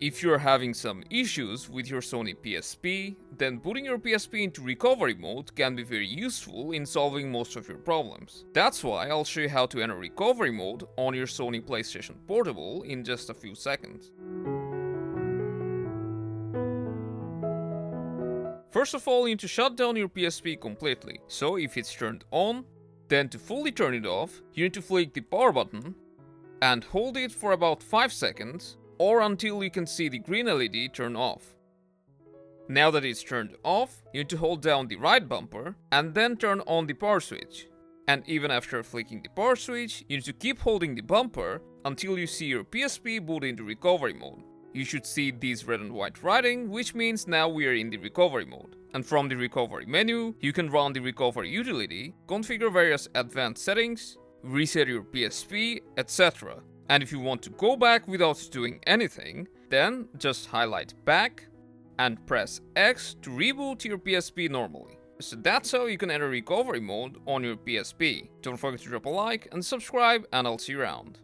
If you're having some issues with your Sony PSP, then putting your PSP into recovery mode can be very useful in solving most of your problems. That's why I'll show you how to enter recovery mode on your Sony PlayStation Portable in just a few seconds. First of all, you need to shut down your PSP completely. So if it's turned on, then to fully turn it off, you need to flick the power button and hold it for about 5 seconds or until you can see the green LED turn off. Now that it's turned off, you need to hold down the right bumper and then turn on the power switch. And even after flicking the power switch, you need to keep holding the bumper until you see your PSP boot into recovery mode. You should see this red and white writing, which means now we are in the recovery mode. And from the recovery menu, you can run the recovery utility, configure various advanced settings, reset your PSP, etc. And if you want to go back without doing anything, then just highlight back and press X to reboot your PSP normally. So that's how you can enter recovery mode on your PSP. Don't forget to drop a like and subscribe, and I'll see you around.